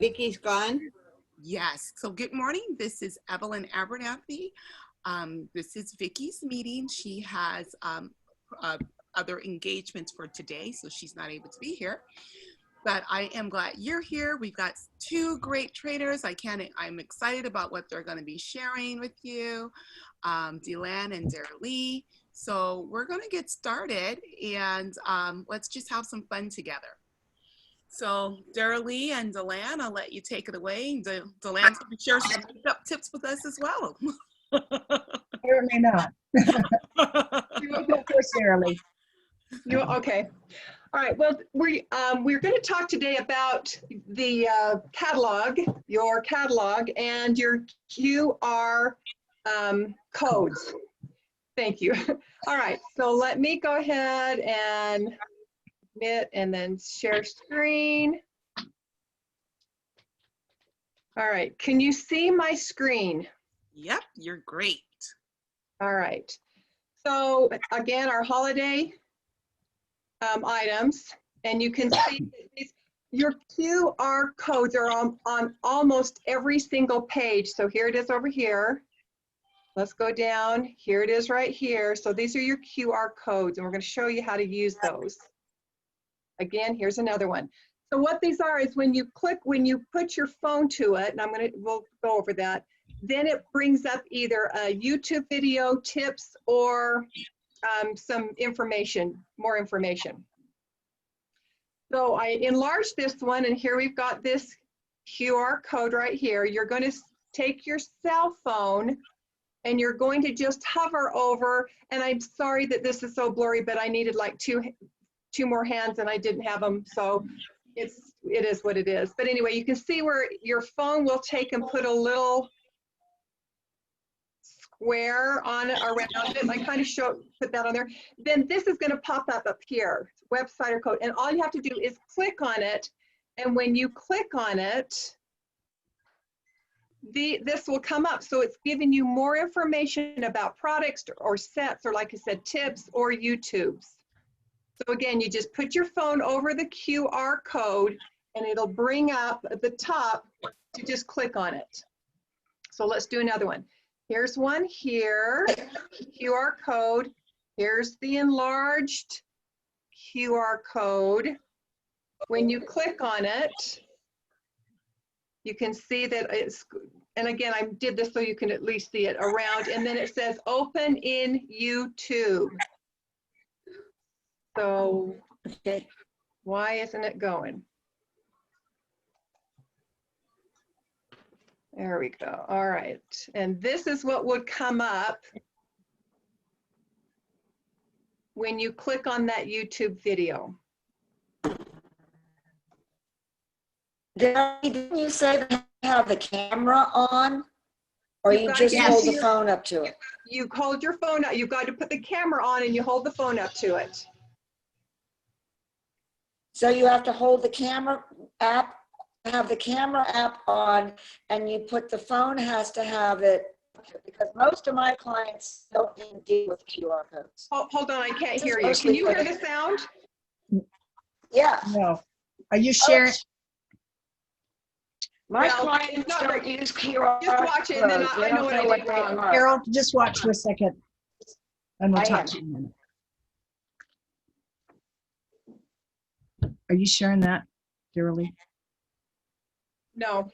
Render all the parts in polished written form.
Vickie's gone. Yes. So good morning. This is Evelyn Abernathy. This is Vickie's meeting. She has other engagements for today, so she's not able to be here. But I am glad you're here. We've got two great trainers. I'm excited about what they're going to be sharing with you, Delan and Dara-Lee. So we're going to get started, and let's just have some fun together. So Dara-Lee and Delan, I'll let you take it away. Delan's going to share some makeup tips with us as well. Apparently not. You will go first, Dara-Lee. Okay. All right. Well, we're going to talk today about the catalog, your catalog, and your QR codes. Thank you. All right. So let me go ahead and admit and then share screen. All right. Can you see my screen? Yep, you're great. All right. So again, our holiday items, and you can see your QR codes are on almost every single page. So here it is over here. Let's go down. Here it is right here. So these are your QR codes, and we're going to show you how to use those. Again, here's another one. So what these are is when you put your phone to it, and we'll go over that, then it brings up either a YouTube video, tips, or some information, more information. So I enlarged this one, and here we've got this QR code right here. You're going to take your cell phone, and you're going to just hover over, and I'm sorry that this is so blurry, but I needed like two more hands, and I didn't have them, so it is what it is. But anyway, you can see where your phone will take and put a little square on it, around it. I kind of put that on there. Then this is going to pop up here, website or code, and all you have to do is click on it. And when you click on it, this will come up. So it's giving you more information about products or sets, or like I said, tips or YouTubes. So again, you just put your phone over the QR code, and it'll bring up at the top to just click on it. So let's do another one. Here's one here, QR code. Here's the enlarged QR code. When you click on it, you can see that it's, and again, I did this so you can at least see it around, and then it says open in YouTube. So why isn't it going? There we go. All right. And this is what would come up when you click on that YouTube video. Didn't you say to have the camera on, or you just hold the phone up to it? You hold your phone up. You've got to put the camera on, and you hold the phone up to it. So you have to hold the camera app, have the camera app on, and you put the phone has to have it, because most of my clients don't even deal with QR codes. Oh, hold on, I can't hear you. Can you hear the sound? Yeah. No. Are you sharing? My clients don't use QR just watch it, and then I know what I did wrong. Carol, just watch for a second, and we'll talk to you in a minute. Are you sharing that, Dara-Lee? No.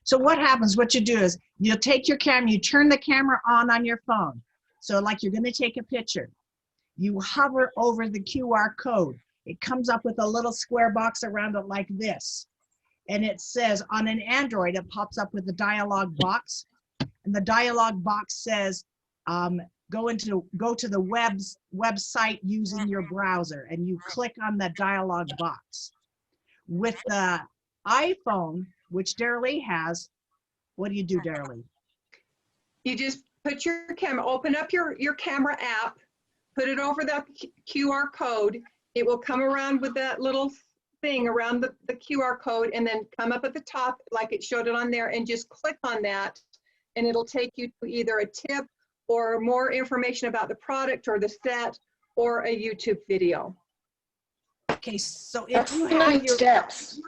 So what happens, what you do is you'll take your camera, you turn the camera on your phone. So like you're going to take a picture. You hover over the QR code. It comes up with a little square box around it like this. And it says on an Android, it pops up with a dialog box. And the dialog box says, go to the website using your browser, and you click on the dialog box. With the iPhone, which Dara-Lee has, what do you do, Dara-Lee? You just put your camera, open up your camera app, put it over that QR code. It will come around with that little thing around the QR code, and then come up at the top like it showed it on there, and just click on that, and it'll take you to either a tip or more information about the product or the set or a YouTube video. Okay, so if That's you too have many your, steps.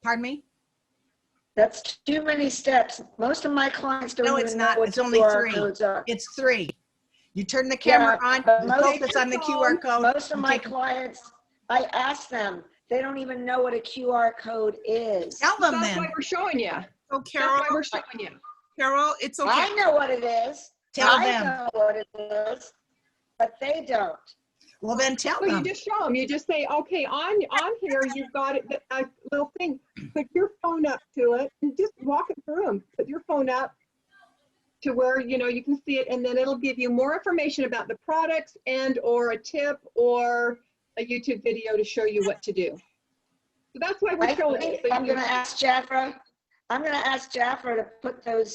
pardon me? That's too many steps. Most of my clients don't No, even it's know not. what It's only QR 3. codes are. It's 3. You turn the camera on, but you most, focus on the QR code. most of you my take a- clients, I ask them, they don't even know what a QR code is. Tell them That's why then. we're showing you. So That's Carol, why we're showing you. Carol, it's okay. I know what it is. Tell I them. know what it is, but they don't. Well, then tell So you them. just show them. You just say, okay, on here, you've got it, a little thing. Put your phone up to it and just walk it through them. Put your phone up to where, you know, you can see it, and then it'll give you more information about the products and or a tip or a YouTube video to show you what to do. So that's why we're I showing think it. So I'm you- gonna ask Jafra to put the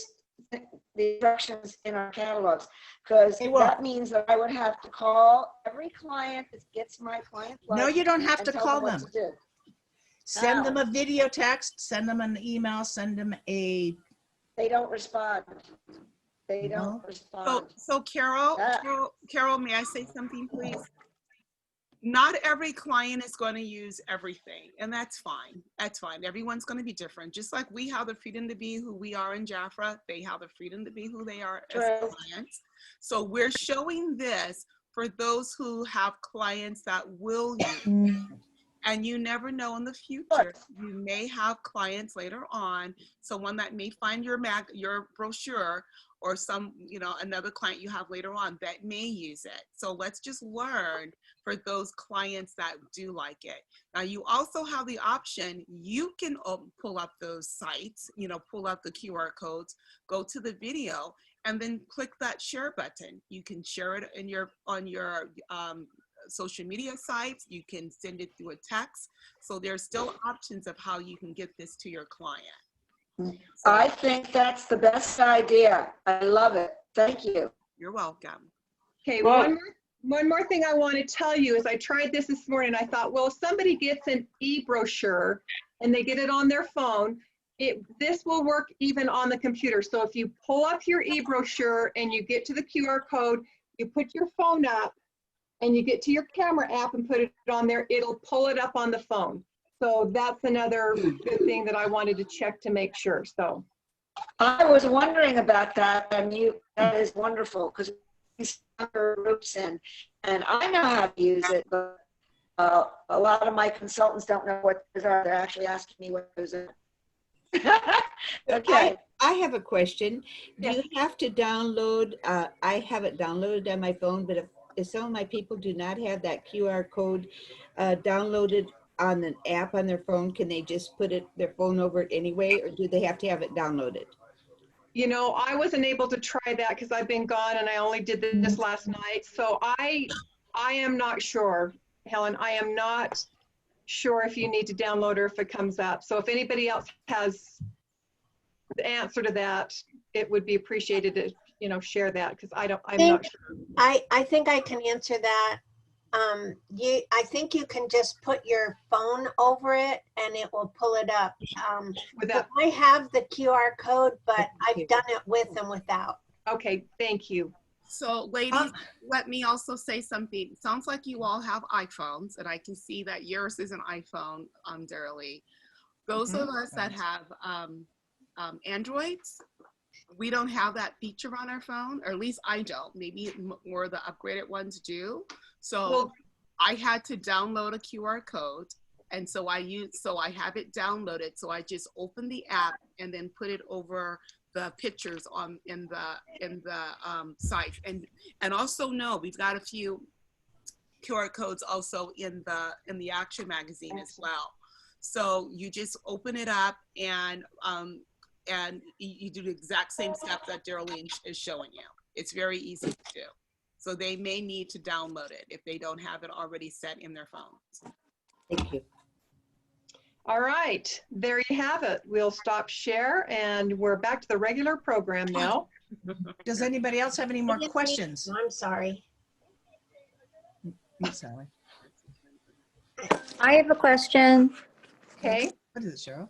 instructions in our catalogs, because They will. that means that I would have to call every client that gets my client No, lunch you don't have and to tell call them what them. to do. Send them How? a video text, send them an email, send them a, They don't respond. They No. don't respond. So Carol, Ah. Carol, may I say something, please? Not every client is going to use everything, and that's fine. That's fine. Everyone's going to be different. Just like we have the freedom to be who we are in Jafra, they have the freedom to be who they are as True. clients. So we're showing this for those who have clients that will use. And you never know in the future, you may have clients later on, someone that may find your brochure, or some, you know, another client you have later on that may use it. So let's just learn for those clients that do like it. Now you also have the option, you can pull up those sites, you know, pull up the QR codes, go to the video, and then click that share button. You can share it in on your social media sites. You can send it through a text. So there's still options of how you can get this to your client. So, I think that's the best idea. I love it. Thank you. you're welcome. Okay, Well- one more thing I want to tell you is I tried this morning. I thought, well, if somebody gets an e-brochure and they get it on their phone, this will work even on the computer. So if you pull up your e-brochure and you get to the QR code, you put your phone up and you get to your camera app and put it on there, it'll pull it up on the phone. So that's another good thing that I wanted to check to make sure. So I was wondering about that, and that is wonderful, because we stuck our groups in, and I know how to use it, but a lot of my consultants don't know what those are. They're actually asking me what those are. Okay. I have a question. Do Yes. you have to download, I have it downloaded on my phone, but if some of my people do not have that QR code downloaded on an app on their phone, can they just put their phone over it anyway, or do they have to have it downloaded? you know, I wasn't able to try that because I've been gone and I only did this last night. So I am not sure, Helen. I am not sure if you need to download or if it comes up. So if anybody else has the answer to that, it would be appreciated to, you know, share that, because I'm not sure. I think I can answer that. I think you can just put your phone over it and it will pull it up. With that, I have the QR code, but I've done it with and without. okay, thank you. So ladies, let me also say something. Sounds like you all have iPhones, and I can see that yours is an iPhone, Darrell-Lee. Those of us that have Androids, we don't have that feature on our phone, or at least I don't. Maybe more the upgraded ones do. So Well, I had to download a QR code, and so I have it downloaded. So I just open the app and then put it over the pictures in the site, and also know we've got a few QR codes also in the Action magazine as well. So you just open it up and you do the exact same steps that Darrell-Lee is showing you. It's very easy to do. So they may need to download it if they don't have it already set in their phones. Thank you. all right, there you have it. We'll stop share and we're back to the regular program now. does anybody else have any more questions? I'm sorry. I'm sorry. I have a question. Okay, What is it, Cheryl?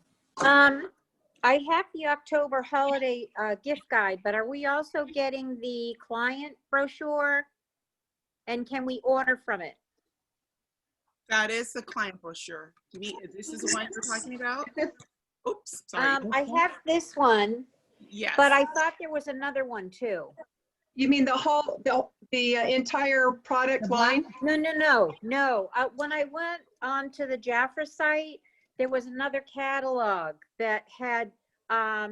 I have the October holiday gift guide, but are we also getting the client brochure? And can we order from it? That is the client brochure. This is the one you're talking about? Oops, sorry. I have this one, Yes. but I thought there was another one too. You mean the whole, the entire product line? No. When I went onto the Jafra site, there was another catalog that had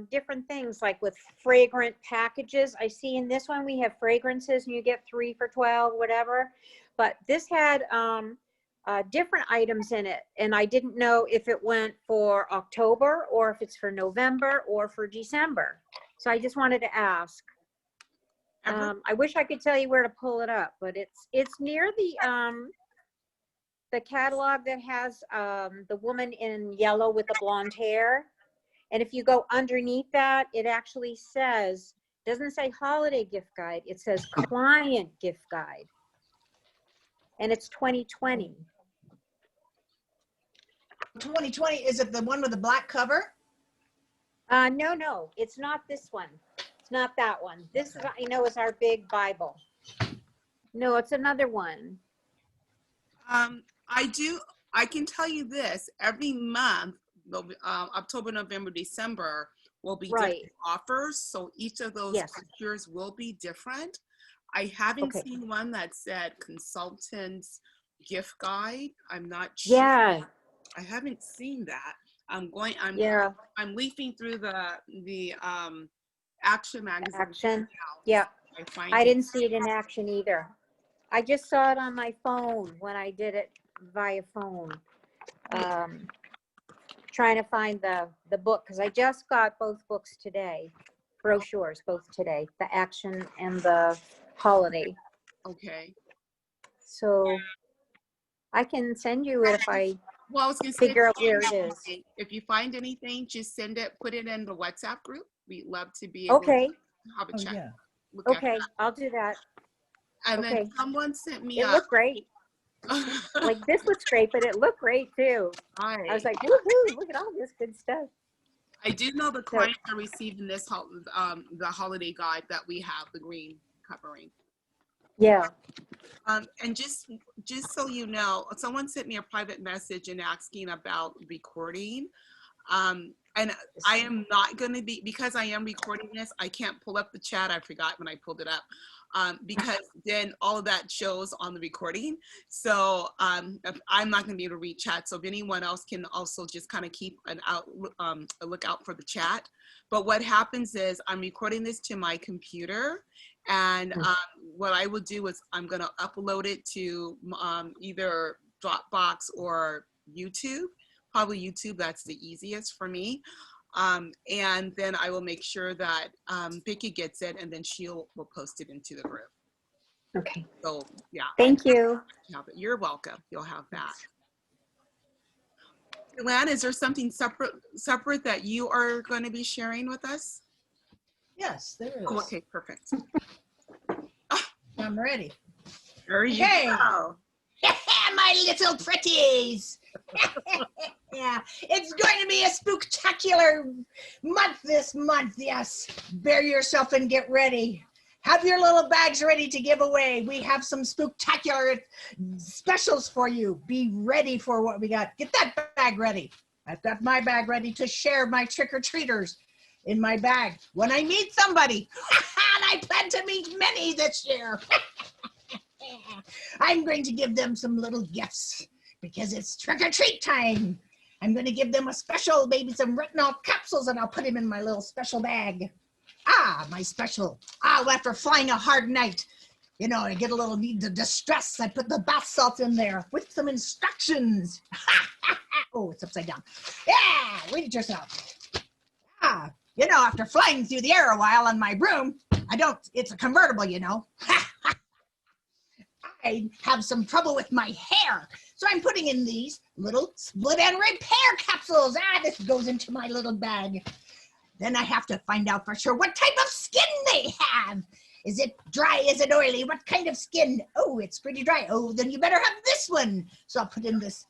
different things like with fragrant packages. I see in this one we have fragrances and you get 3 for 12, whatever. But this had different items in it, and I didn't know if it went for October or if it's for November or for December. So I just wanted to ask. I wish I could tell you where to pull it up, but it's near the catalog that has the woman in yellow with the blonde hair. And if you go underneath that, it actually says, doesn't say holiday gift guide, it says client gift guide. And it's 2020. 2020, is it the one with the black cover? No, it's not this one. It's not that one. This is, I know, is our big Bible. No, it's another one. I can tell you this, every month, October, November, December will be different offers. So each of those brochures will be different. I haven't seen one that said consultant's gift guide. I'm not sure. Yeah. I haven't seen that. I'm leafing through the Action magazine. Action. Now. Yeah. I didn't see it in action either. I just saw it on my phone when I did it via phone. Trying to find the book, because I just got both books today, brochures both today, the Action and the Holiday. Okay. So I can send you it if I Well, I was going to figure out where it is. If you find anything, just send it, put it in the WhatsApp group. We'd love to be able Okay. to have a chat. Yeah. Okay, I'll do that. And then someone sent me It looked great. like Like this looks great, but it looked great too. I was like, woohoo, look at all this good stuff. I do know the clients are receiving this the holiday guide that we have, the green covering. Yeah. And just so you know, someone sent me a private message and asking about recording. And I am not going to be, because I am recording this, I can't pull up the chat. I forgot when I pulled it up. Because then all of that shows on the recording. So I'm not going to be able to read chat. So if anyone else can also just kind of keep a lookout for the chat. But what happens is I'm recording this to my computer, and what I will do is I'm going to upload it to either Dropbox or YouTube. Probably YouTube, that's the easiest for me. And then I will make sure that Vickie gets it, and then will post it into the group. Okay. So yeah. Thank you. You're welcome. You'll have that. Luann, is there something separate that you are going to be sharing with us? Yes, there is. Oh, okay, perfect. I'm ready. There you go. My little pretties. Yeah, it's going to be a spooktacular month this month. Yes, bear yourself and get ready. Have your little bags ready to give away. We have some spooktacular specials for you. Be ready for what we got. Get that bag ready. I've got my bag ready to share my trick-or-treaters in my bag when I meet somebody. And I plan to meet many this year. I'm going to give them some little gifts because it's trick-or-treat time. I'm going to give them a special, maybe some retinol capsules, and I'll put them in my little special bag. My special. After flying a hard night, I get a little need to distress. I put the bath salt in there with some instructions. Oh, it's upside down. Yeah, read it yourself. After flying through the air a while on my broom, it's a convertible, I have some trouble with my hair. So I'm putting in these little split and repair capsules. This goes into my little bag. Then I have to find out for sure what type of skin they have. Is it dry? Is it oily? What kind of skin? Oh, it's pretty dry. Oh, then you better have this one. So I'll put in this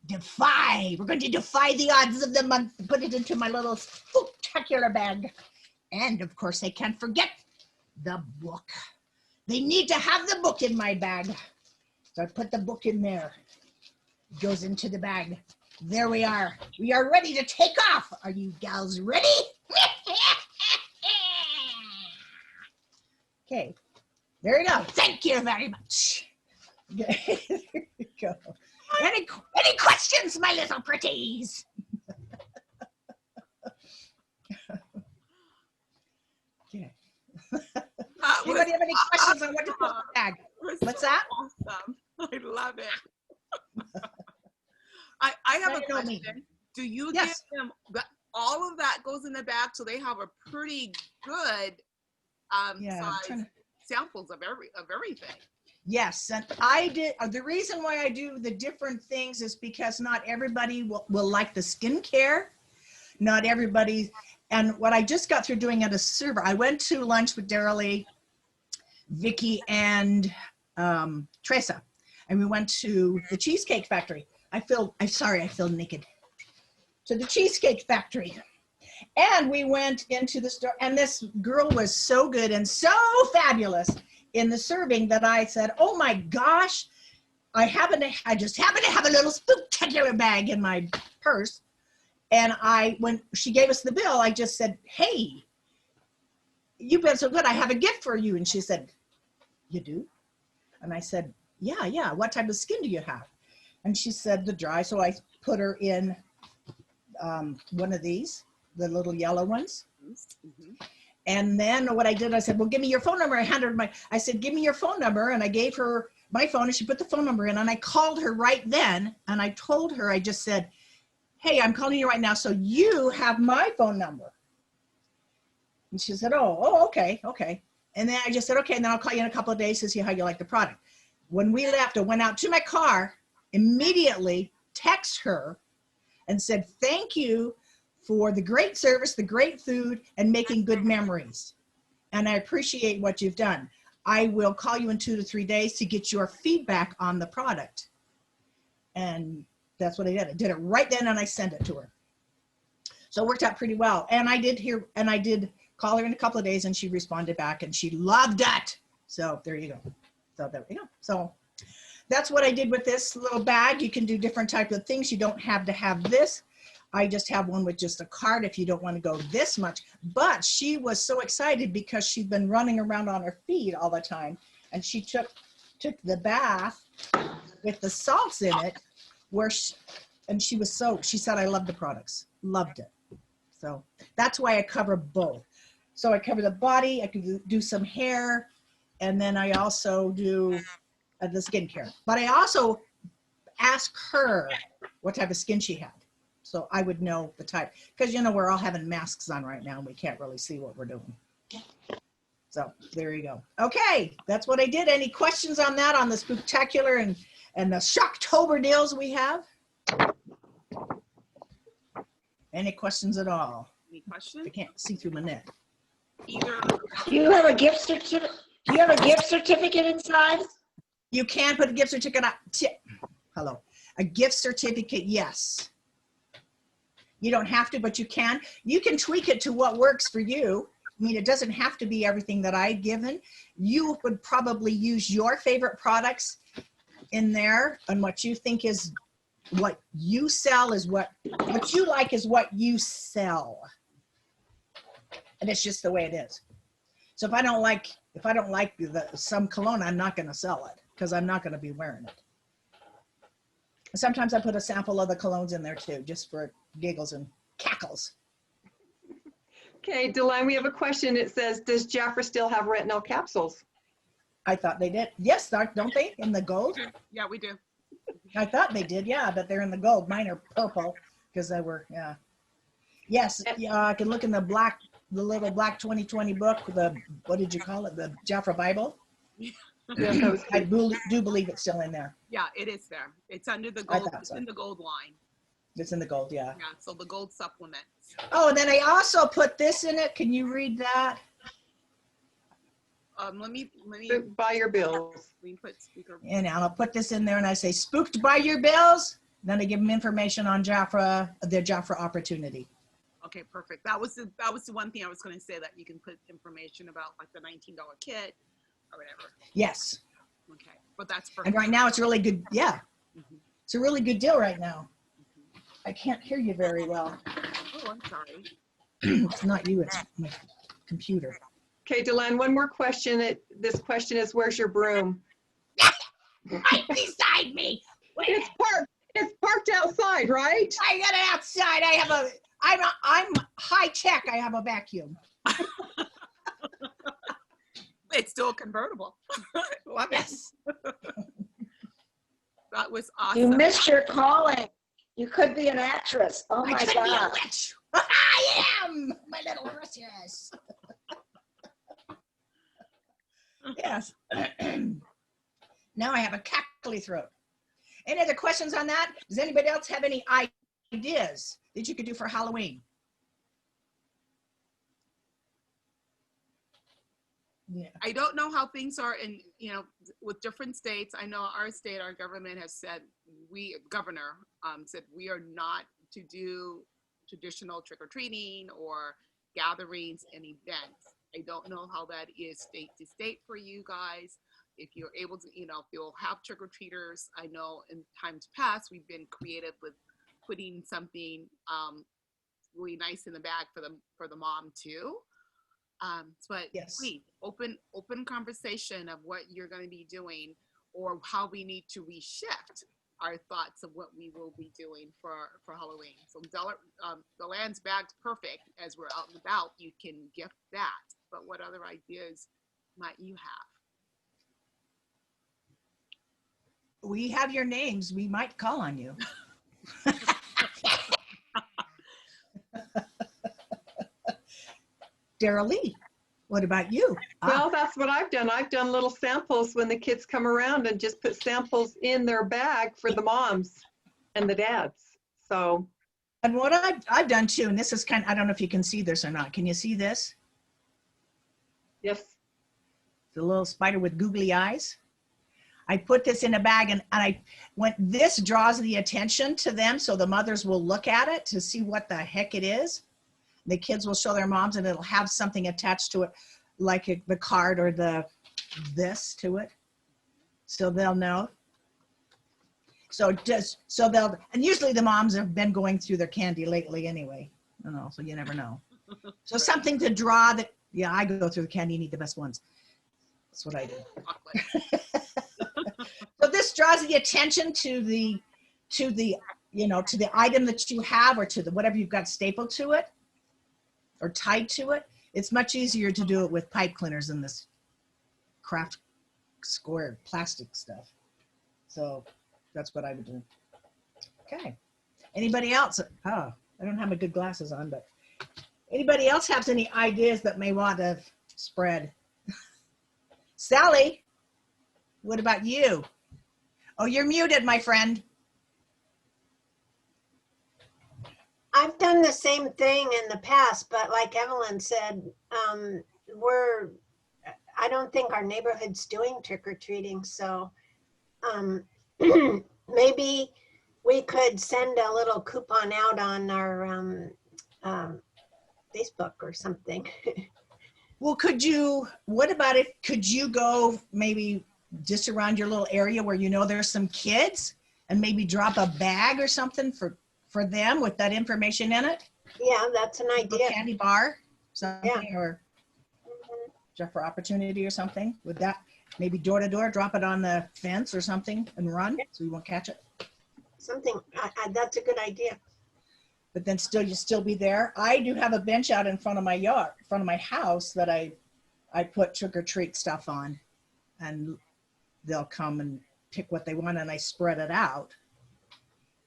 defy. We're going to defy the odds of the month. Put it into my little spectacular bag. And of course, I can't forget the book. They need to have the book in my bag. So I put the book in there. goes into the bag. There we are. We are ready to take off. Are you gals ready? Okay, there you go. Thank you very much. Okay, there you go. Any questions, my little pretties? Okay. Anybody have any questions on what to put in the bag? What's that? Awesome. I love it. I have a question. Do you give them all of that goes in the bag, so they have a pretty good size samples of everything? Yes, and I did. The reason why I do the different things is because not everybody will like the skincare. Not everybody. And what I just got through doing at a server, I went to lunch with Darrell, Vickie, and Teresa, and we went to the Cheesecake Factory. I feel naked. To the Cheesecake Factory. And we went into the store, and this girl was so good and so fabulous in the serving that I said, oh my gosh, I just happen to have a little spectacular bag in my purse. And when she gave us the bill, I just said, hey, you've been so good. I have a gift for you. And she said, you do? And I said, yeah. What type of skin do you have? And she said, the dry. So I put her in one of these, the little yellow ones. Mm-hmm. And then what I did, I said, well, give me your phone number. I said, give me your phone number. And I gave her my phone, and she put the phone number in, and I called her right then. And I told her, I just said, hey, I'm calling you right now, so you have my phone number. And she said, oh, okay. And then I just said, okay, and then I'll call you in a couple of days to see how you like the product. When we left, I went out to my car, immediately text her and said, thank you for the great service, the great food, and making good memories. And I appreciate what you've done. I will call you in 2 to 3 days to get your feedback on the product. And that's what I did. I did it right then, and I sent it to her. So it worked out pretty well. And I did call her in a couple of days, and she responded back, and she loved it. So there you go. So that's what I did with this little bag. You can do different types of things. You don't have to have this. I just have one with just a card if you don't want to go this much. But she was so excited because she'd been running around on her feet all the time. And she took the bath with the salts in it, she said, I love the products, loved it. So that's why I cover both. So I cover the body, I can do some hair, and then I also do the skincare. But I also ask her what type of skin she had, so I would know the type. Because, we're all having masks on right now, and we can't really see what we're doing. So there you go. Okay, that's what I did. Any questions on that, on the Spooktacular and the Shocktober deals we have? Any questions at all? Any questions? I can't see through my net. Either. Do you have a gift certificate? Do you have a gift certificate inside? You can put a gift certificate on. Hello. A gift certificate, yes. You don't have to, but you can. You can tweak it to what works for you. I mean, it doesn't have to be everything that I've given. You would probably use your favorite products in there, and what you think is what you sell is what you like is what you sell. And it's just the way it is. So if I don't like some cologne, I'm not going to sell it because I'm not going to be wearing it. Sometimes I put a sample of the colognes in there too, just for giggles and cackles. Okay, Deline, we have a question. It says, does Jafra still have retinol capsules? I thought they did. Yes, don't they? In the gold? Yeah, we do. I thought they did, yeah, but they're in the gold. Mine are purple because they were, yeah. Yes, yeah, I can look in the little black 2020 book, what did you call it? The Jafra Bible? Yeah, I do believe it's still in there. Yeah, it is there. It's under the gold. It's so. in the gold line. It's in the gold, yeah. Yeah, so the gold supplements. Oh, and then I also put this in it. Can you read that? Let me Buy your bills. we put speaker. And I'll put this in there and I say, spooked by your bills. Then I give them information on Jafra, their Jafra opportunity. Okay, perfect. That was the one thing I was going to say, that you can put information about like the $19 kit or whatever. Yes. Okay, but that's perfect. And right now it's really good. Yeah. Mm-hmm. It's a really good deal right now. I can't hear you very well. Oh, I'm sorry. It's not you, it's my computer. Okay, Delenn, one more question. This question is, where's your broom? Right beside me. It's parked outside, right? I got it outside. I'm high tech. I have a vacuum. It's still convertible. Love it. Yes. That was You awesome. missed your calling. You could be an actress. Oh I my could be a God. witch. I am my little precious. Yes. Now I have a cackly throat. Any other questions on that? Does anybody else have any ideas that you could do for Halloween? Yeah. I don't know how things are in, with different states. I know our state, our government has said, governor said we are not to do traditional trick-or-treating or gatherings and events. I don't know how that is state to state for you guys. If you're able to, if you'll have trick-or-treaters, I know in times past, we've been creative with putting something really nice in the bag for the mom too. But Yes. please, open conversation of what you're going to be doing or how we need to reshift our thoughts of what we will be doing for Halloween. So the land's bag's perfect. As we're out and about, you can gift that. But what other ideas might you have? We have your names. We might call on you. Daryl Lee, what about you? Well, that's what I've done. I've done little samples when the kids come around and just put samples in their bag for the moms and the dads. So. And what I've done too, and this is I don't know if you can see this or not. Can you see this? Yes. The little spider with googly eyes. I put this in a bag and this draws the attention to them, so the mothers will look at it to see what the heck it is. The kids will show their moms and it'll have something attached to it, like the card or this to it. So they'll know. And usually the moms have been going through their candy lately anyway, so you never know. So something to draw that, yeah, I go through the candy and eat the best ones. That's what I do. So this draws the attention to the item that you have, or to whatever you've got stapled to it or tied to it. It's much easier to do it with pipe cleaners than this craft square plastic stuff. So that's what I would do. Okay. Anybody else? Oh, I don't have my good glasses on, but anybody else has any ideas that may want to spread? Sally, what about you? Oh, you're muted, my friend. I've done the same thing in the past, but like Evelyn said, I don't think our neighborhood's doing trick-or-treating, so maybe we could send a little coupon out on our Facebook or something. Well, could you go maybe just around your little area where there's some kids, and maybe drop a bag or something for them with that information in it? Yeah, that's an idea. A candy bar, something, Yeah. Or for opportunity or something. Would that maybe door to door, drop it on the fence or something and run so we won't catch it? Something, that's a good idea. But then you still be there. I do have a bench out in front of my house that I put trick or treat stuff on, and they'll come and pick what they want, and I spread it out.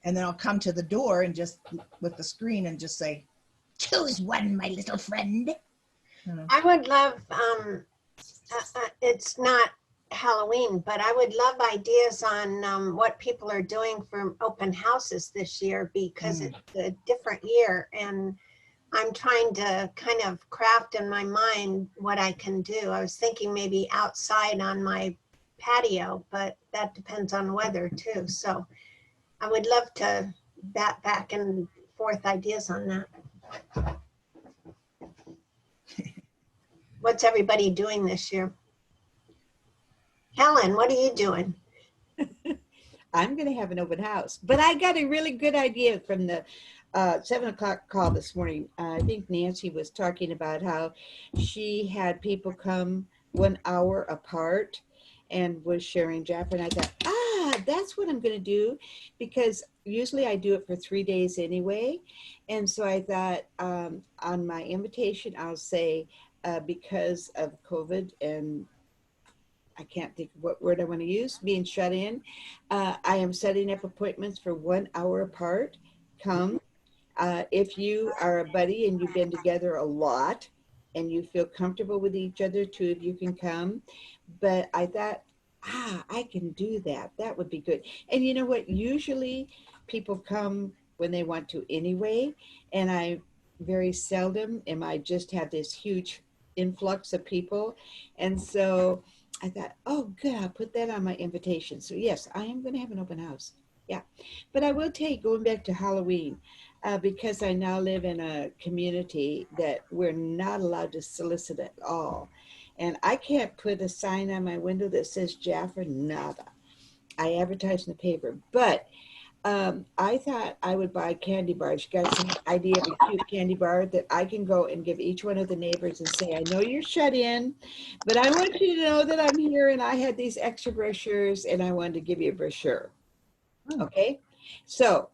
And then I'll come to the door and just with the screen and just say, "Choose one, my little friend." I would love, it's not Halloween, but I would love ideas on what people are doing for open houses this year, because it's a different year, and I'm trying to kind of craft in my mind what I can do. I was thinking maybe outside on my patio, but that depends on weather too. So I would love to bat back and forth ideas on that. What's everybody doing this year? Helen, what are you doing? I'm going to have an open house. But I got a really good idea from the 7 o'clock call this morning. I think Nancy was talking about how she had people come 1 hour apart and was sharing Jaffa. And I thought, that's what I'm going to do, because usually I do it for 3 days anyway. And so I thought on my invitation, I'll say, because of COVID and I can't think of what word I want to use, being shut in, I am setting up appointments for 1 hour apart. Come. If you are a buddy and you've been together a lot and you feel comfortable with each other, two of you can come. But I thought, I can do that. That would be good. And you know what? Usually people come when they want to anyway. And I very seldom am I just have this huge influx of people. And so I thought, oh, good, I'll put that on my invitation. So yes, I am going to have an open house. Yeah. But I will take, going back to Halloween, because I now live in a community that we're not allowed to solicit at all. And I can't put a sign on my window that says Jaffa, nada. I advertise in the paper. But I thought I would buy candy bars. You got some idea of a cute candy bar that I can go and give each one of the neighbors and say, I know you're shut in, but I want you to know that I'm here and I had these extra brochures and I wanted to give you a brochure. Okay. So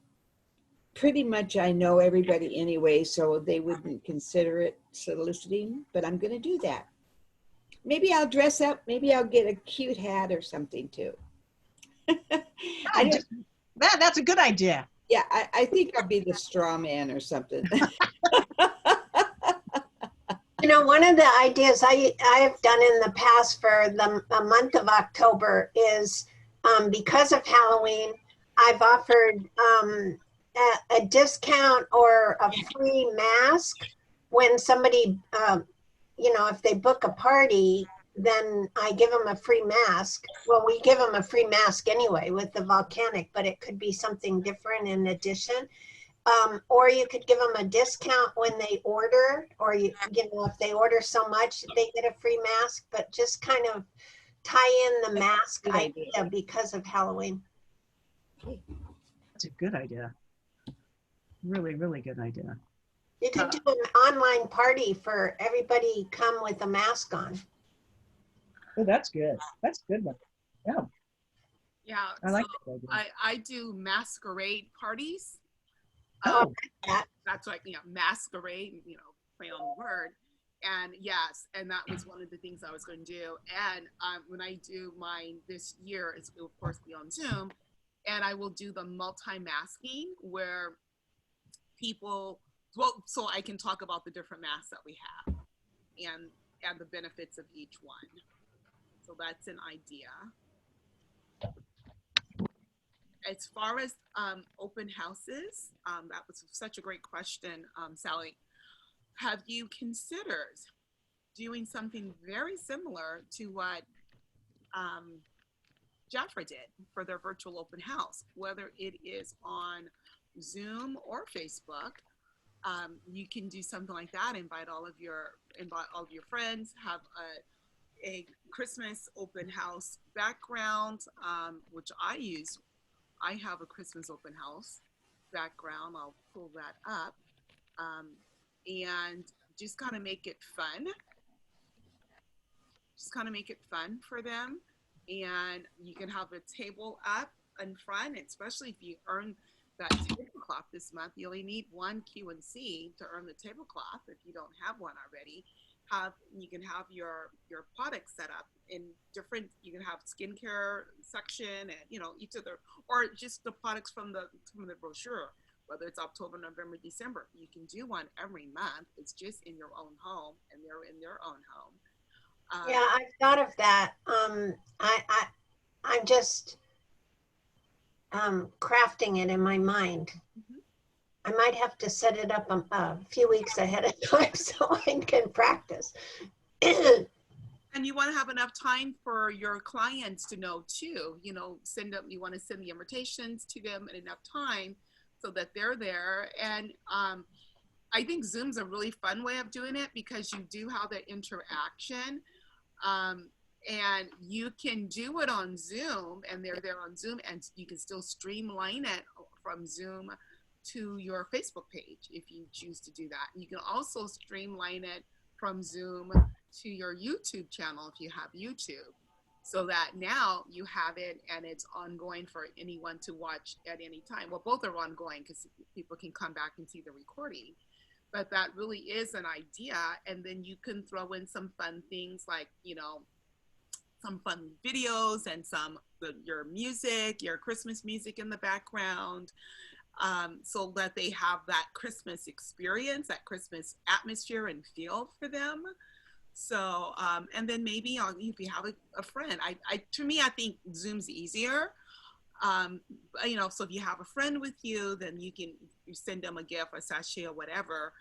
pretty much I know everybody anyway, so they wouldn't consider it soliciting, but I'm going to do that. Maybe I'll dress up. Maybe I'll get a cute hat or something too. I don't, That's a good idea. yeah, I think I'll be the straw man or something. You know, one of the ideas I have done in the past for the month of October is because of Halloween, I've offered a discount or a free mask when somebody, you know, if they book a party, then I give them a free mask. Well, we give them a free mask anyway with the volcanic, but it could be something different in addition. Or you could give them a discount when they order, or you know, if they order so much, they get a free mask, but just kind of tie in the mask good idea. idea because of Halloween. That's a good idea. Really, really good idea. You could do an online party for everybody come with a mask on. Oh, that's good. That's a good one. Yeah, Yeah, I like so that idea. I do masquerade parties. Oh, That's like, you know, masquerade, you know, play on the word. And yes, and that was one of the things I was going to do. And when I do mine this year, it's will of course be on Zoom, and I will do the multi-masking where people, well, so I can talk about the different masks that we have and the benefits of each one. So that's an idea. As far as open houses, that was such a great question, Sally. Have you considered doing something very similar to what Jaffa did for their virtual open house, whether it is on Zoom or Facebook? You can do something like that. Invite all of your friends. Have a Christmas open house background, which I use. I have a Christmas open house background. I'll pull that up, and just kind of make it fun. Just kind of make it fun for them, and you can have a table up in front, especially if you earn that tablecloth this month. You only need one Q&C to earn the tablecloth if you don't have one already. You can have your products set up in different, you can have skincare section and, you know, each of the, or just the products from the brochure, whether it's October, November, December. You can do one every month. It's just in your own home and they're in their own home. Yeah, I've thought of that. I'm just crafting it in my mind. I might have to set it up a few weeks ahead of time so I can practice. And you want to have enough time for your clients to know too, you know, you want to send the invitations to them in enough time so that they're there. And I think Zoom's a really fun way of doing it because you do have that interaction. And you can do it on Zoom, and they're there on Zoom, and you can still streamline it from Zoom to your Facebook page if you choose to do that. You can also streamline it from Zoom to your YouTube channel if you have YouTube, so that now you have it and it's ongoing for anyone to watch at any time. Well, both are ongoing because people can come back and see the recording. But that really is an idea. And then you can throw in some fun things like, you know, some fun videos and your music, your Christmas music in the background, so that they have that Christmas experience, that Christmas atmosphere and feel for them. So, and then maybe if you have a friend, to me, I think Zoom's easier. You know, so if you have a friend with you, then you send them a gift, a sachet or whatever.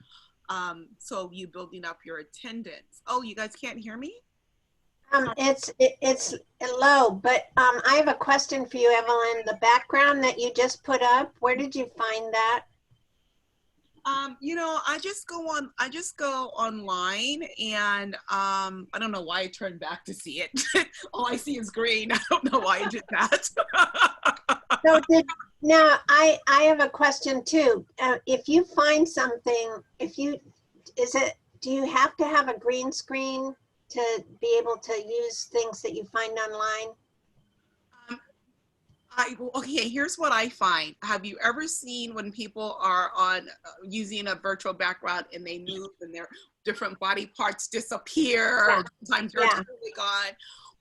So you building up your attendance. Oh, you guys can't hear me? It's low, but I have a question for you, Evelyn. The background that you just put up, where did you find that? You know, I just go online, and I don't know why I turned back to see it. All I see is green. I don't know why I did that. So now I have a question too. If you find something, do you have to have a green screen to be able to use things that you find online? Okay, here's what I find. Have you ever seen when people are using a virtual background and they move and their different body parts disappear, or sometimes they're totally gone?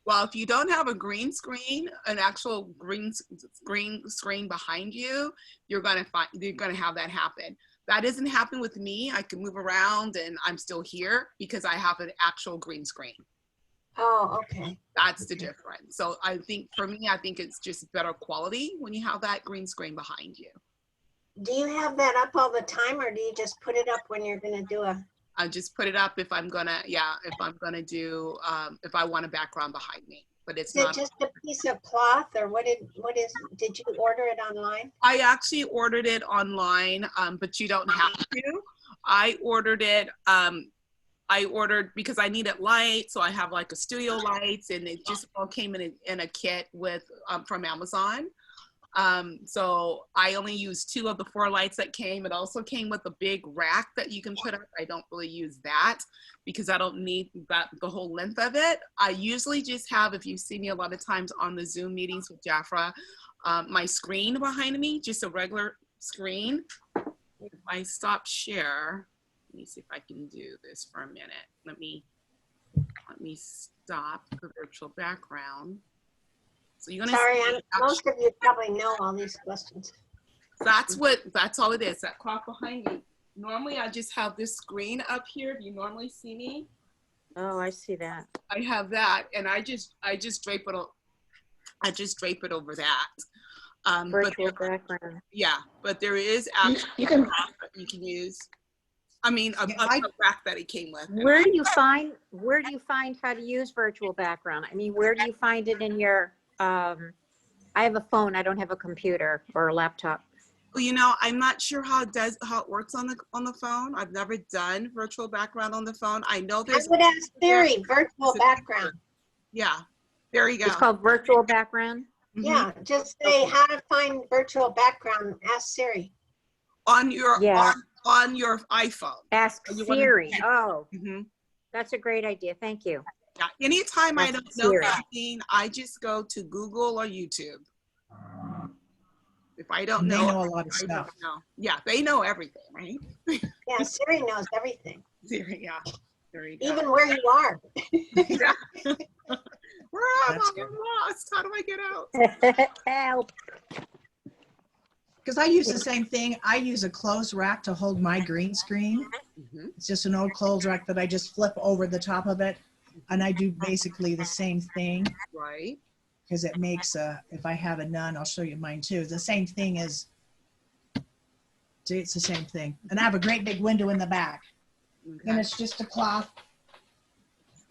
Well, if you don't have a green screen, an actual green screen behind you, you're gonna have that happen. That doesn't happen with me. I can move around and I'm still here because I have an actual green screen. Oh, okay. That's the difference. So I think for me, I think it's just better quality when you have that green screen behind you. Do you have that up all the time, or do you just put it up when you're going to do I just put it up if I'm gonna do, if I want a background behind me, but it's not. Is it just a piece of cloth, or did you order it online? I actually ordered it online, but you don't have to. I ordered it, because I needed light, so I have like a studio lights, and it just all came in a kit with from Amazon. So I only used 2 of the 4 lights that came. It also came with a big rack that you can put up. I don't really use that because I don't need the whole length of it. I usually just have, if you see me a lot of times on the Zoom meetings with Jafra, my screen behind me, just a regular screen. If I stop share, let me see if I can do this for a minute. Let me stop the virtual background. So you're gonna Sorry, most of you probably know all these questions. That's all it is, that clock behind me. Normally I just have this screen up here. If you normally see me. Oh, I see that. I have that, and I just drape it over that. Virtual background. Yeah, but there is actually You can you can use. I mean, a rack that it came with. Where do you find how to use virtual background? I mean, where do you find it in your, I have a phone, I don't have a computer or a laptop. Well, you know, I'm not sure how it works on the phone. I've never done virtual background on the phone. I know there's. I would ask Siri, virtual background. Yeah, there you go. It's called virtual background? Yeah, just say how to find virtual background. Ask Siri. On your on your iPhone. Ask Siri. Oh, mm-hmm. That's a great idea. Thank you. Yeah. Anytime Ask I don't know Siri. anything, I just go to Google or YouTube. If I don't know, they know a lot of stuff. Yeah, they know everything, right? Yeah, Siri knows everything. Siri, yeah. There you go. Even where you are. Yeah. Where am I? I'm lost. How do I get out? Help. Because I use the same thing. I use a clothes rack to hold my green screen. Mm-hmm. It's just an old clothes rack that I just flip over the top of it. And I do basically the same thing. Right. Because it makes if I have a nun, I'll show you mine too. The same thing is, it's the same thing. And I have a great big window in the back. Okay. And it's just a cloth.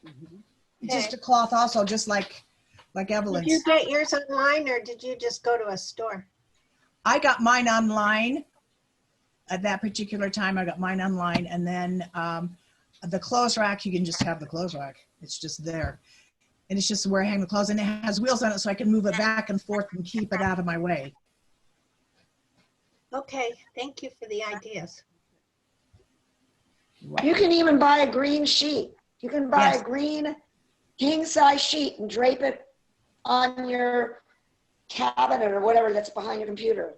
Mm-hmm. It's just a cloth also, just like Evelyn's. Did you get yours online, or did you just go to a store? I got mine online. At that particular time, I got mine online. And then the clothes rack, you can just have the clothes rack. It's just there. And it's just where I hang the clothes, and it has wheels on it so I can move it back and forth and keep it out of my way. Okay, thank you for the ideas. You can even buy a green sheet. You can buy Yes. a green king-size sheet and drape it on your cabinet or whatever that's behind your computer.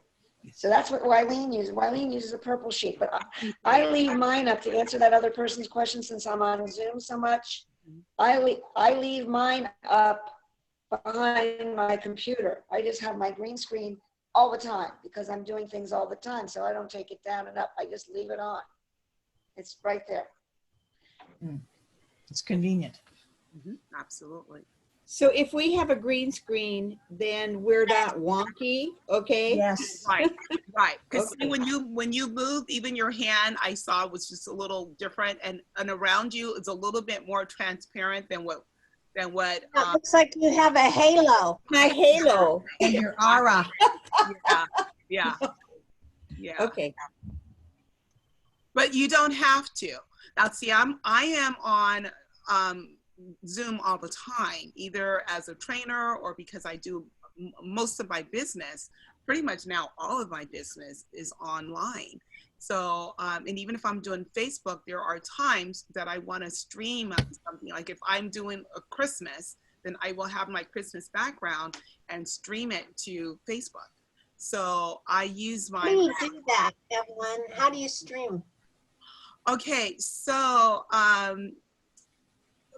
So that's what Wileen uses. Wileen uses a purple sheet, but I leave mine up to answer that other person's question since I'm on Zoom so much. I leave mine up behind my computer. I just have my green screen all the time because I'm doing things all the time. So I don't take it down and up. I just leave it on. It's right there. It's convenient. Absolutely. So if we have a green screen, then we're not wonky, okay? Yes. Right, right. Because Okay. when you moved, even your hand I saw was just a little different, and around you it's a little bit more transparent than what It looks like you have a halo. My halo. And your aura. yeah. Okay. But you don't have to. Now, see, I am on Zoom all the time, either as a trainer or because I do most of my business. Pretty much now, all of my business is online. So, and even if I'm doing Facebook, there are times that I want to stream something. Like if I'm doing a Christmas, then I will have my Christmas background and stream it to Facebook. So I use How do my. you do that, Evelyn? How do you stream? Okay, so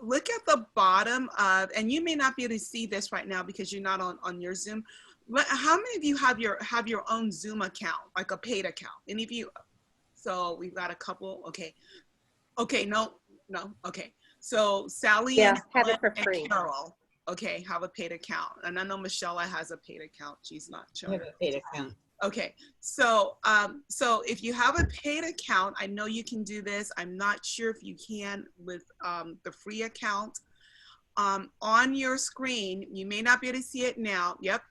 look at the bottom of, and you may not be able to see this right now because you're not on your Zoom, but how many of you have your own Zoom account, like a paid account? Any of you? So we've got a couple. Okay, no, okay. So Sally Yeah, and have it for and free. Carol, okay, have a paid account, and I know Michelle has a paid account. She's not I showing. have a paid account. Okay, so so if you have a paid account, I know you can do this. I'm not sure if you can with the free account. On your screen, you may not be able to see it now. Yep.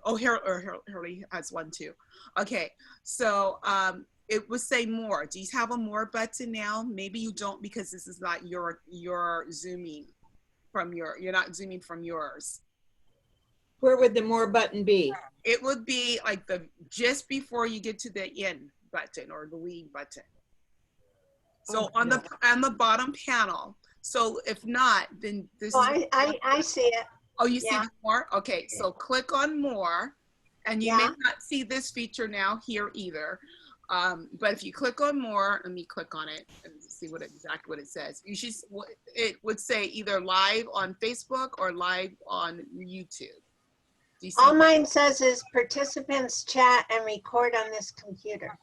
Oh, Hurley has one too. Okay, so it would say more. Do you have a more button now? Maybe you don't because this is not your zooming from you're not zooming from yours. Where would the more button be? It would be like just before you get to the end button or the leave button. So on the bottom panel. So if not, then this. Oh, I see it. Oh, you see Yeah. the more? Okay, so click on more, and you may not see this feature now here either. But if you click on more, let me click on it and see exactly what it says. It would say either live on Facebook or live on YouTube. All mine says is participants chat and record on this computer.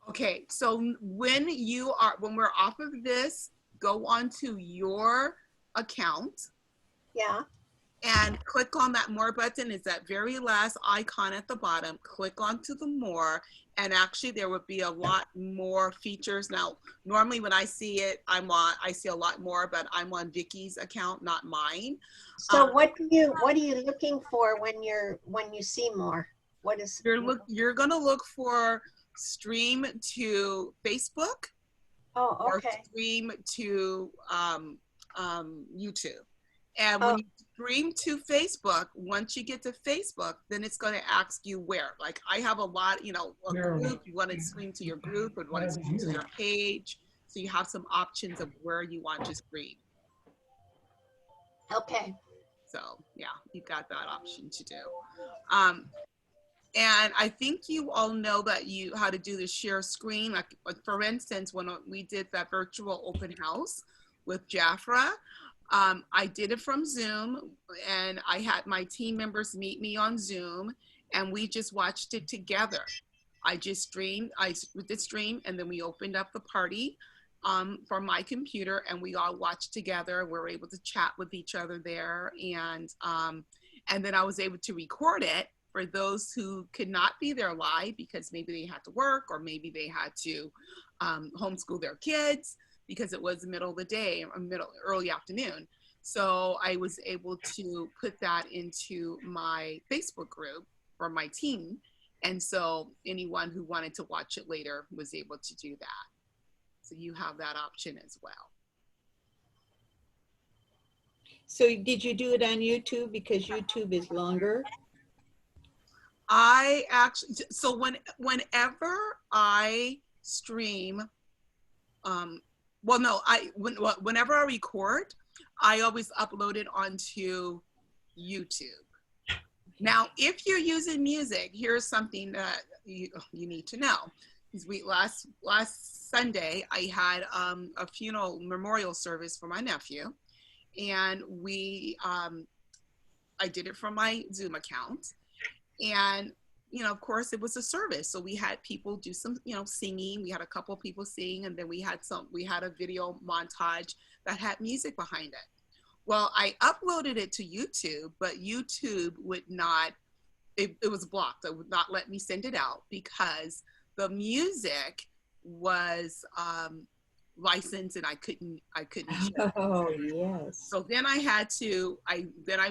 Okay, so when we're off of this, go onto your account. Yeah. And click on that more button. It's that very last icon at the bottom. Click onto the more, and actually there would be a lot more features. Now, normally when I see it, I see a lot more, but I'm on Vickie's account, not mine. So what are you looking for when you see more? What is You're gonna look for stream to Facebook. Oh, okay. Or stream to YouTube. And when you stream to Facebook, once you get to Facebook, then it's going to ask you where. Like I have a lot, a group, you want to stream to your group or want to stream to your page. So you have some options of where you want to stream. Okay. So yeah, you've got that option to do. And I think you all know that how to do the share screen. Like for instance, when we did that virtual open house with Jafra, I did it from Zoom, and I had my team members meet me on Zoom, and we just watched it together. I did stream, and then we opened up the party from my computer, and we all watched together. We were able to chat with each other there, and then I was able to record it for those who could not be there live because maybe they had to work or maybe they had to homeschool their kids, because it was the middle of the day or early afternoon. So I was able to put that into my Facebook group for my team. And so anyone who wanted to watch it later was able to do that. So you have that option as well. So did you do it on YouTube because YouTube is longer? I actually, so whenever I stream, well, no, whenever I record, I always upload it onto YouTube. Now, if you're using music, here's something that you need to know. Is last Sunday, I had a funeral memorial service for my nephew, and I did it from my Zoom account. And, of course, it was a service. So we had people do some, singing. We had a couple of people sing, and then we had a video montage that had music behind it. Well, I uploaded it to YouTube, but YouTube would not, it was blocked. It would not let me send it out because the music was licensed and I couldn't share. Oh, yes. So then I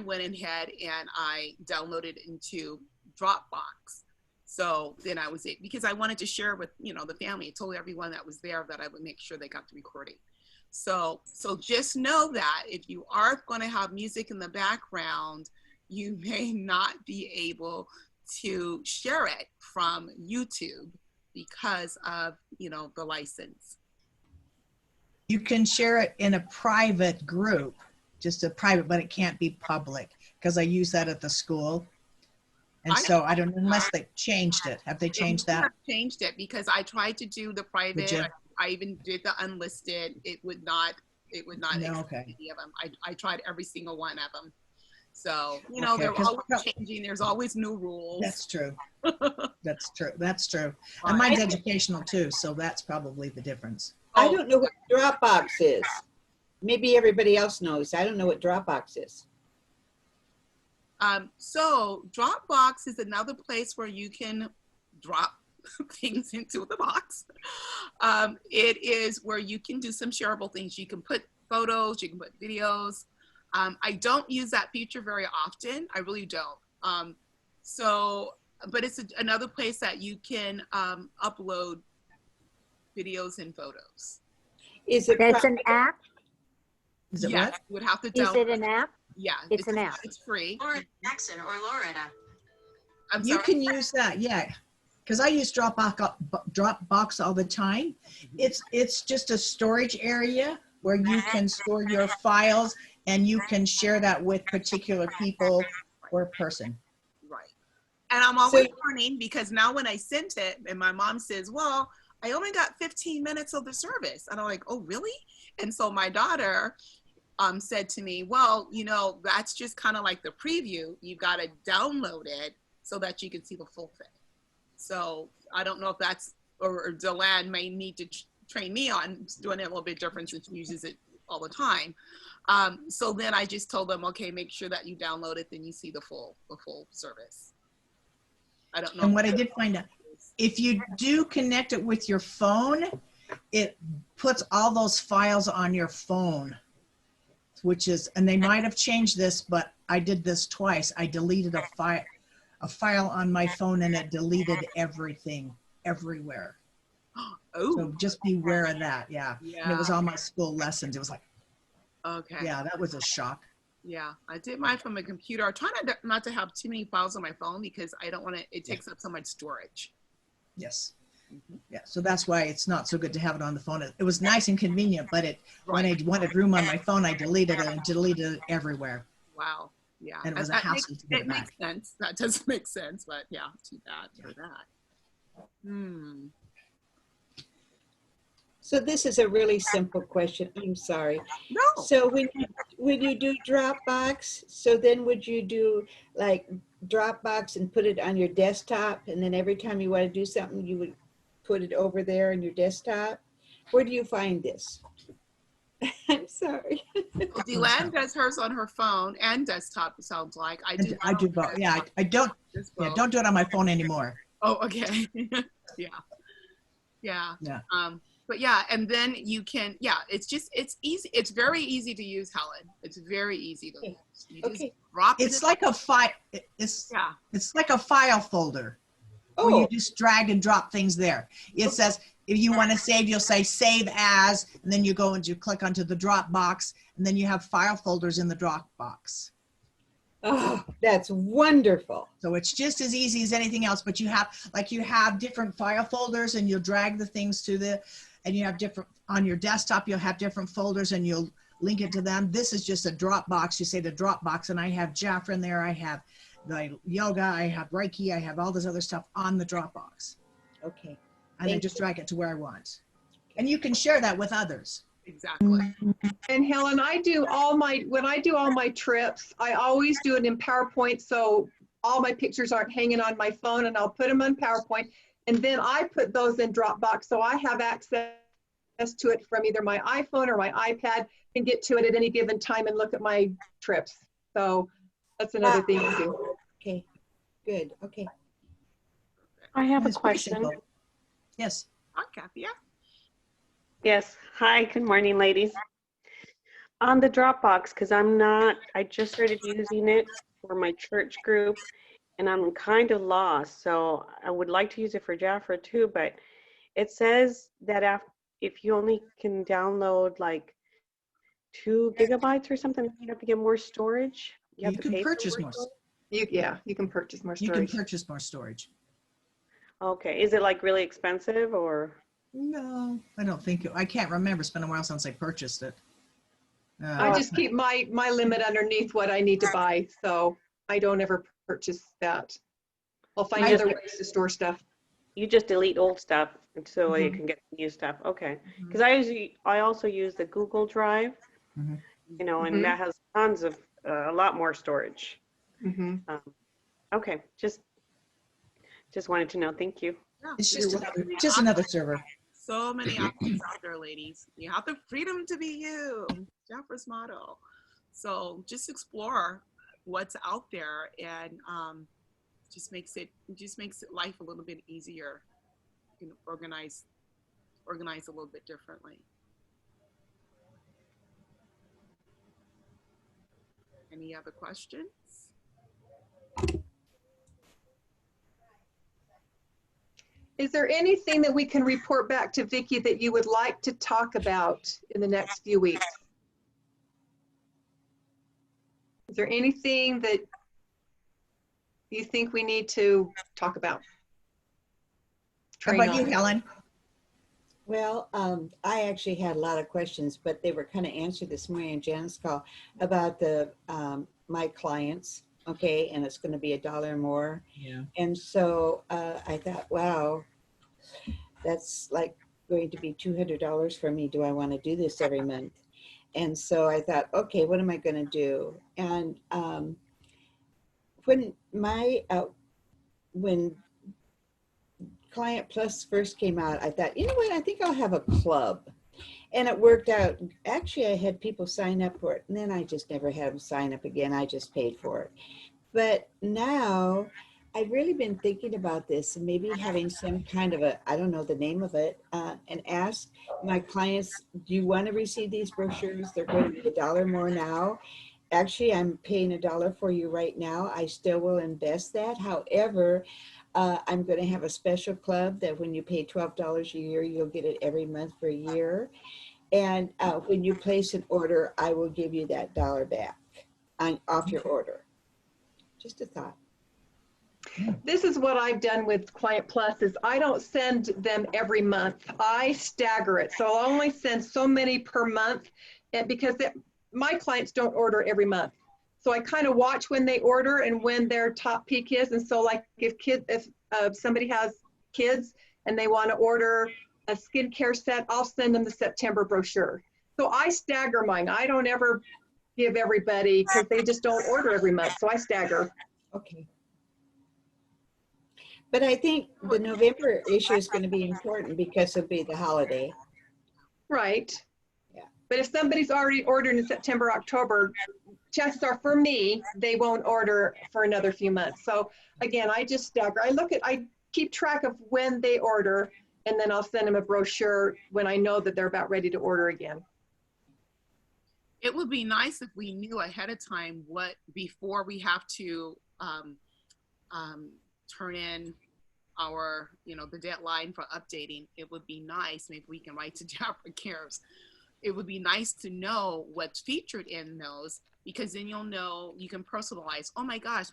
went ahead and I downloaded it into Dropbox. So then I was because I wanted to share with, the family. I told everyone that was there that I would make sure they got the recording. So just know that if you are going to have music in the background, you may not be able to share it from YouTube because of, the license. You can share it in a private group, just a private, but it can't be public because I use that at the school. And so I don't know unless they changed it. Have they changed that? Have changed it because I tried to do the private. I even did the unlisted. It would not No, okay. any of them. I tried every single one of them. So, Okay, they're always changing. There's always new rules. That's true. That's true. That's true. And mine's educational too, so that's probably the difference. I don't know what Dropbox is. Maybe everybody else knows. I don't know what Dropbox is. So Dropbox is another place where you can drop things into the box. It is where you can do some shareable things. You can put photos, you can put videos. I don't use that feature very often. I really don't. But it's another place that you can upload videos and photos. Is it? That's an app? Is it Yes, what? you would have to Is download. it an app? Yeah, It's an app. It's free. Or Jackson or Loretta. I'm You sorry. can use that, yeah. Because I use Dropbox all the time. It's just a storage area where you can store your files and you can share that with particular people or person. Right. And I'm always learning because now when I sent it and my mom says, well, I only got 15 minutes of the service. And I'm like, oh, really? And so my daughter said to me, well, that's just kind of like the preview. You've got to download it so that you can see the full thing. So I don't know if that's, or Deland may need to train me on doing it a little bit different since she uses it all the time. So then I just told them, okay, make sure that you download it, then you see the full service. I don't know. And what I did find out, if you do connect it with your phone, it puts all those files on your phone, and they might have changed this, but I did this twice. I deleted a file on my phone and it deleted everything, everywhere. Oh, So just beware of that, yeah. And it was all my school lessons. It was like, okay. yeah, that was a shock. Yeah, I did mine from a computer. I try not to have too many files on my phone because I don't want to, it takes up so much storage. Yes. Yeah, so that's why it's not so good to have it on the phone. It was nice and convenient, but when I wanted room on my phone, I deleted it and deleted it everywhere. Wow. Yeah. And it was a hassle to get it makes back. sense. That does make sense, but yeah, too bad for that. So this is a really simple question. I'm sorry. No. So when you do Dropbox, so then would you do like Dropbox and put it on your desktop, and then every time you want to do something, you would put it over there on your desktop? Where do you find this? I'm sorry. Well, Deland does hers on her phone and desktop, it sounds like. I do both. Yeah, I don't. Yeah, don't do it on my phone anymore. Oh, okay. Yeah. But yeah, and then you can, it's easy. It's very easy to use, Helen. It's very easy to use. You just drop it. It's like a file. It's like a file folder. Where you just drag and drop things there. It says if you want to save, you'll say save as, and then you go and you click onto the Dropbox, and then you have file folders in the Dropbox. Oh, that's wonderful. So it's just as easy as anything else, but you have different file folders, and you'll drag the things to and you have different, on your desktop, you'll have different folders and you'll link it to them. This is just a Dropbox. You say the Dropbox, and I have Jafra in there. I have the yoga, I have Reiki, I have all this other stuff on the Dropbox. Okay. And I just drag it to where I want. And you can share that with others. Exactly. And Helen, when I do all my trips, I always do it in PowerPoint, so all my pictures aren't hanging on my phone, and I'll put them on PowerPoint, and then I put those in Dropbox, so I have access to it from either my iPhone or my iPad, and get to it at any given time and look at my trips. So that's another thing to do. Okay, good. Okay. I have a It's pretty question. simple. Yes. Hi, Kathy. Yeah. Yes. Hi, good morning, ladies. On the Dropbox, because I just started using it for my church group, and I'm kind of lost. So I would like to use it for Jafra too, but it says that if you only can download like 2 gigabytes or something, you have to get more storage. You have to can pay for purchase more. storage? You can purchase more You storage. can purchase more storage. Okay. Is it like really expensive or? No, I don't think I can't remember. It's been a while since I purchased it. I just keep my limit underneath what I need to buy, so I don't ever purchase that. I'll find other ways to store stuff. You just delete old stuff so you Mhm. can get new stuff. Okay. Because I also use the Google Drive, Mhm. and that has tons of a lot more storage. Mhm. Okay. Just wanted to know. Thank you. Yeah. It's There's just another server. so many options out there, ladies. You have the freedom to be you. Jafra's motto. So just explore what's out there, and just makes it life a little bit easier. You can organize a little bit differently. Any other questions? Is there anything that we can report back to Vickie that you would like to talk about in the next few weeks? Is there anything that you think we need to talk about? How about you, Helen? Well, I actually had a lot of questions, but they were kind of answered this morning in Jan's call about the my clients. Okay, and it's going to be $1 more. Yeah. And so I thought, wow, that's like going to be $200 for me. Do I want to do this every month? And so I thought, okay, what am I going to do? And when when Client Plus first came out, I thought, you know what? I think I'll have a club. And it worked out. Actually, I had people sign up for it, and then I just never had them sign up again. I just paid for it. But now I've really been thinking about this and maybe having some kind of I don't know the name of it, and ask my clients, do you want to receive these brochures? They're going to be $1 more now. Actually, I'm paying $1 for you right now. I still will invest that. However, I'm going to have a special club that when you pay $12 a year, you'll get it every month for a year. And when you place an order, I will give you that $1 back off your order. Just a thought. This is what I've done with Client Plus is I don't send them every month. I stagger it. So I'll only send so many per month, and because my clients don't order every month. So I kind of watch when they order and when their top peak is. And so like if somebody has kids and they want to order a skincare set, I'll send them the September brochure. So I stagger mine. I don't ever give everybody because they just don't order every month. So I stagger. Okay. But I think the November issue is going to be important because it'll be the holiday. Right. Yeah. But if somebody's already ordered in September, October, chances are for me, they won't order for another few months. So again, I just stagger. I keep track of when they order, and then I'll send them a brochure when I know that they're about ready to order again. It would be nice if we knew ahead of time before we have to turn in our, the deadline for updating, it would be nice, maybe we can write to Jafra Cares. It would be nice to know what's featured in those, because then you'll know, you can personalize, oh my gosh,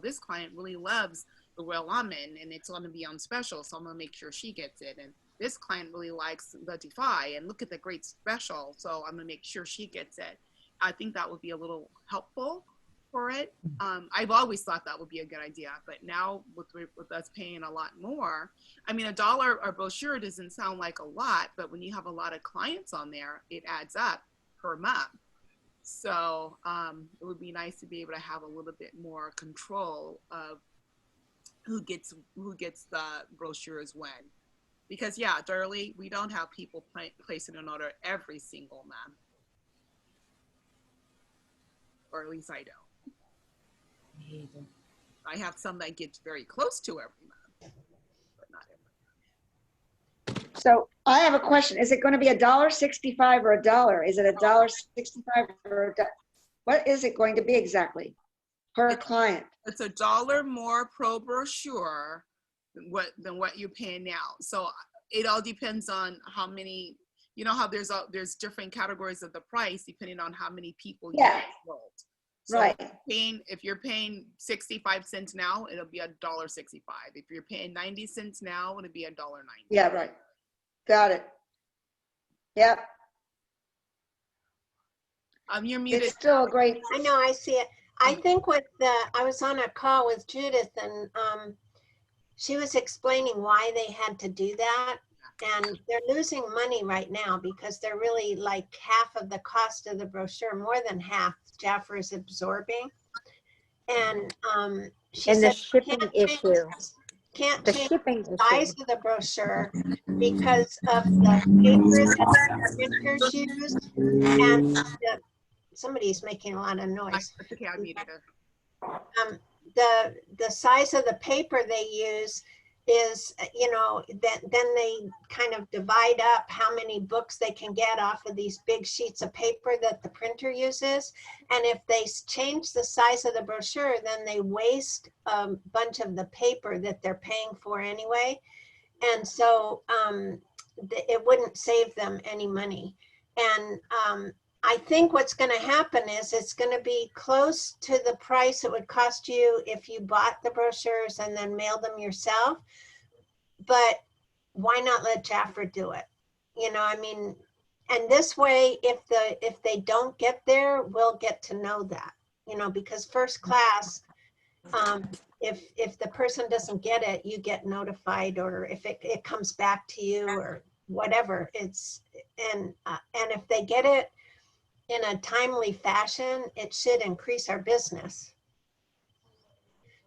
this client really loves the Royal Almond and it's going to be on special, so I'm going to make sure she gets it. And this client really likes the Defy and look at the great special, so I'm going to make sure she gets it. I think that would be a little helpful for it. I've always thought that would be a good idea, but now with us paying a lot more, I mean, $1 a brochure doesn't sound like a lot, but when you have a lot of clients on there, it adds up per month. So it would be nice to be able to have a little bit more control of who gets the brochures when. Because yeah, Darlie, we don't have people placing an order every single month, or at least I don't. I have some that gets very close to every month, but not every. So I have a question. Is it going to be $1.65 or $1? Is it $1.65 or what is it going to be exactly per client? It's $1 more pro brochure than what you're paying now. So it all depends on how many, how there's different categories of the price depending on how many people you enrolled. So right. If you're paying 65 cents now, it'll be $1.65. If you're paying 90 cents now, it'll be $1.90. Yeah, right. Got it. Yep. You're muted. It's still a great. I know, I see it. I think I was on a call with Judith, and she was explaining why they had to do that. And they're losing money right now because they're really like half of the cost of the brochure, more than half Jafra is absorbing. And she said, the shipping issue. Can't The change shipping the size issue. of the brochure because of the paper that the printers use. And somebody's making a lot of noise. Okay, I muted her. The size of the paper they use is, then they kind of divide up how many books they can get off of these big sheets of paper that the printer uses. And if they change the size of the brochure, then they waste a bunch of the paper that they're paying for anyway. And so it wouldn't save them any money. And I think what's going to happen is it's going to be close to the price it would cost you if you bought the brochures and then mailed them yourself. But why not let Jafra do it? And this way, if they don't get there, we'll get to know that, because first class, if the person doesn't get it, you get notified, or if it comes back to you or whatever. And if they get it in a timely fashion, it should increase our business.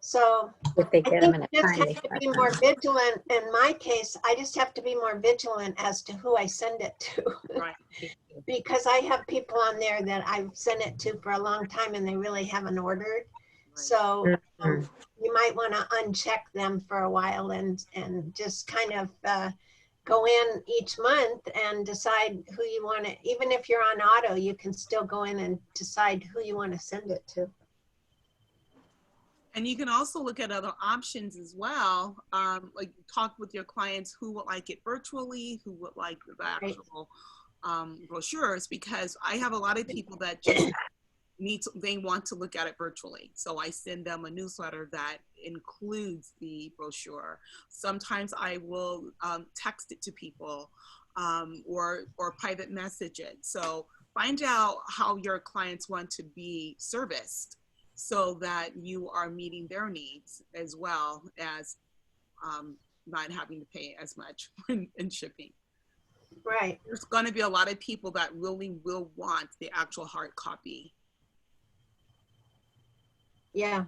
So If they get them in a just timely have to be fashion. more vigilant. In my case, I just have to be more vigilant as to who I send it to. Right. Because I have people on there that I've sent it to for a long time and they really haven't ordered. Right. So you might want to uncheck them for a while and just kind of go in each month and decide who you want to, even if you're on auto, you can still go in and decide who you want to send it to. And you can also look at other options as well, like talk with your clients who would like it virtually, who would like the actual brochures, because I have a lot of people that just they want to look at it virtually. So I send them a newsletter that includes the brochure. Sometimes I will text it to people or private message it. So find out how your clients want to be serviced, so that you are meeting their needs as well as not having to pay as much in shipping. Right. There's going to be a lot of people that really will want the actual hard copy. Yeah.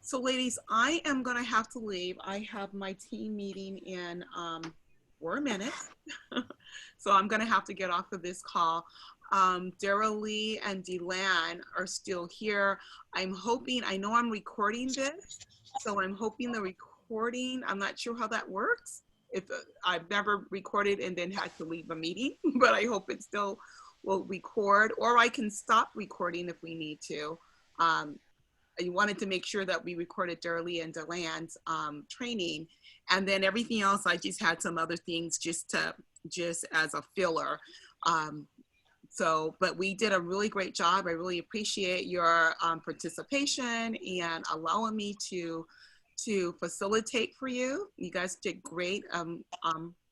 So ladies, I am going to have to leave. I have my team meeting in 4 minutes. So I'm going to have to get off of this call. Daryl Lee and Delan are still here. I'm hoping, I know I'm recording this, so I'm hoping the recording, I'm not sure how that works. If I've never recorded and then had to leave a meeting, but I hope it still will record, or I can stop recording if we need to. I wanted to make sure that we recorded Darlie and Delan's training, and then everything else, I just had some other things just as a filler. But we did a really great job. I really appreciate your participation and allowing me to facilitate for you. You guys did great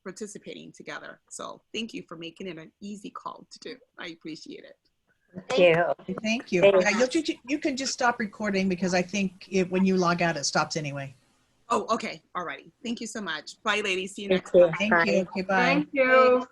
participating together. So thank you for making it an easy call to do. I appreciate it. Thank you. Thank you. Yeah, you can just stop recording because I think when you log out, it stops anyway. Oh, okay. All righty. Thank you so much. Bye, ladies. See you Thank next you. time. Thank Bye. you. Okay, bye. Thank you.